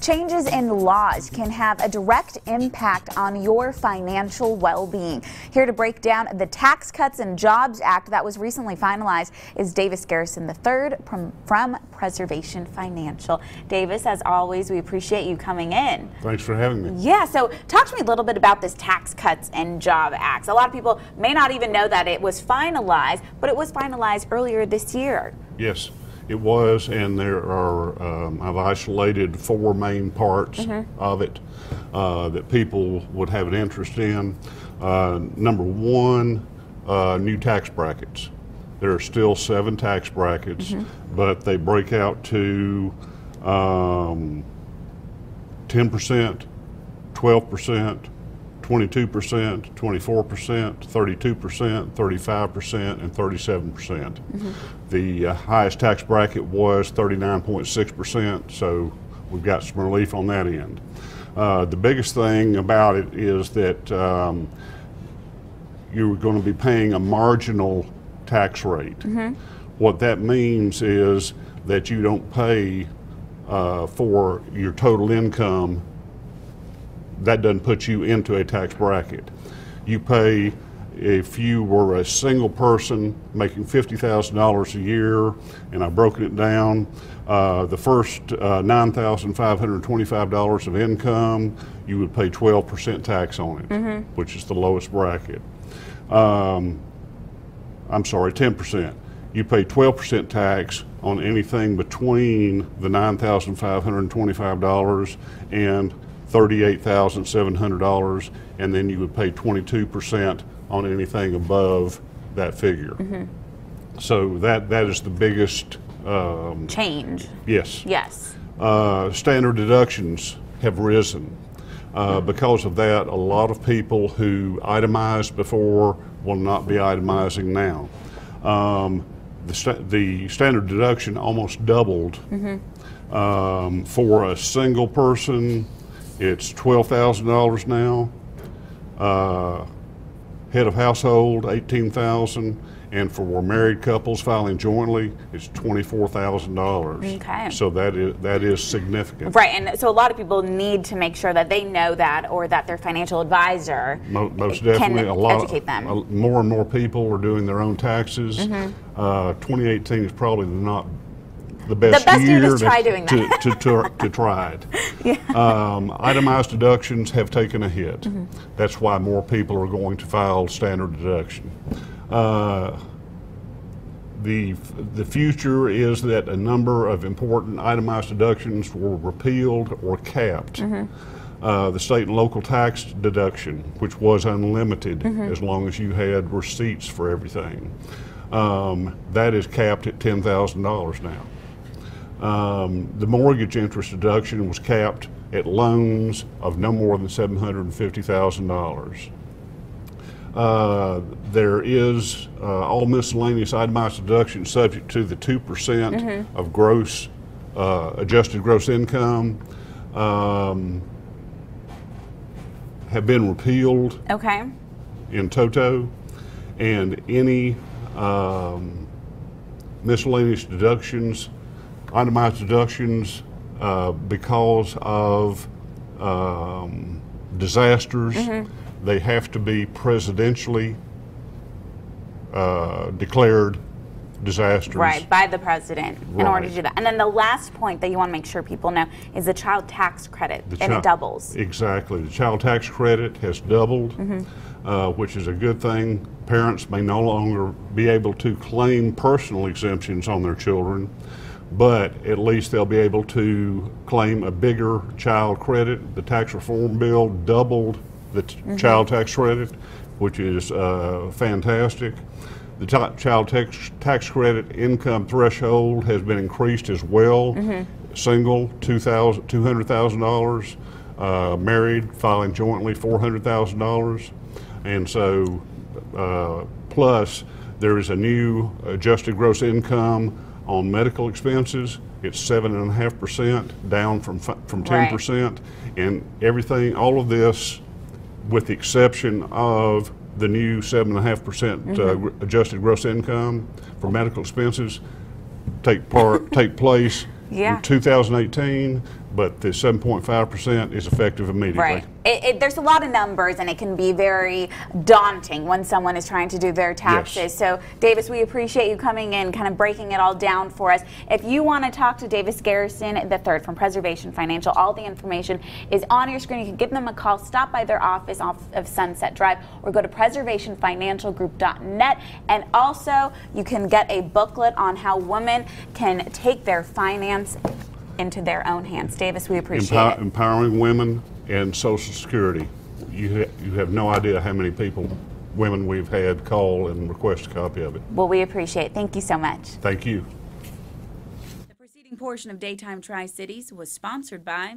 Changes in laws can have a direct impact on your financial well-being. Here to break down the Tax Cuts and Jobs Act that was recently finalized is Garrison the Third from Preservation Financial. Davis, as always, we appreciate you coming in. Thanks for having me. Yeah, so talk to me a little bit about this Tax Cuts and Jobs Act. A lot of people may not even know that it was finalized, but it was finalized earlier this year. Yes. It was, and there are, I've isolated four main parts of it that people would have an interest in. Number one, new tax brackets. There are still 7 tax brackets, but they break out to 10%, 12%, 22%, 24%, 32%, 35%, and 37%. The highest tax bracket was 39.6%, so we've got some relief on that end. The biggest thing about it is that you're going to be paying a marginal tax rate. What that means is that you don't pay for your total income. That doesn't put you into a tax bracket. You pay, if you were a single person making $50,000 a year, and I've broken it down, the first $9,525 of income, you would pay 12% tax on it, which is the lowest bracket. I'm sorry, 10%. You pay 12% tax on anything between the $9,525 and $38,700, and then you would pay 22% on anything above that figure. So that is the biggest change. Yes. Yes. Standard deductions have risen. Because of that, a lot of people who itemized before will not be itemizing now. The standard deduction almost doubled. For a single person, it's $12,000 now. Head of household, $18,000, and for married couples filing jointly, it's $24,000. Okay. So that is significant. Right, and so a lot of people need to make sure that they know that, or that their financial advisor most definitely, can educate them. More and more people are doing their own taxes. 2018 is probably not the best year to try doing that. to try it. Yeah. Itemized deductions have taken a hit. That's why more people are going to file standard deduction. The future is that a number of important itemized deductions were repealed or capped. The state and local tax deduction, which was unlimited as long as you had receipts for everything, that is capped at $10,000 now. The mortgage interest deduction was capped at loans of no more than $750,000. There is all miscellaneous itemized deductions subject to the 2% of gross adjusted gross income have been repealed. Okay. In toto, and any miscellaneous deductions, itemized deductions because of disasters, they have to be presidentially declared disasters. Right, by the president in order to do that. And then the last point that you want to make sure people know is the child tax credit, and it doubles. Exactly. The child tax credit has doubled, which is a good thing. Parents may no longer be able to claim personal exemptions on their children, but at least they'll be able to claim a bigger child credit. The tax reform bill doubled the child tax credit, which is fantastic. The child tax credit income threshold has been increased as well. Single, $200,000. Married, filing jointly, $400,000. And so, plus, there is a new adjusted gross income on medical expenses. It's 7.5%, down from 10%. Right. And everything, all of this, with the exception of the new 7.5% adjusted gross income for medical expenses, take place Yeah. in 2018, but the 7.5% is effective immediately. Right. There's a lot of numbers, and it can be very daunting when someone is trying to do their taxes. Yes. So, Davis, we appreciate you coming in, kind of breaking it all down for us. If you want to talk to Davis Garrison the Third from Preservation Financial, all the information is on your screen. You can give them a call, stop by their office off of Sunset Drive, or go to preservationfinancialgroup.net. And also, you can get a booklet on how women can take their finance into their own hands. Davis, we appreciate it. Empowering women and Social Security. You have no idea how many women we've had call and request a copy of it. Well, we appreciate it. Thank you so much. Thank you. The preceding portion of Daytime Tri-Cities was sponsored by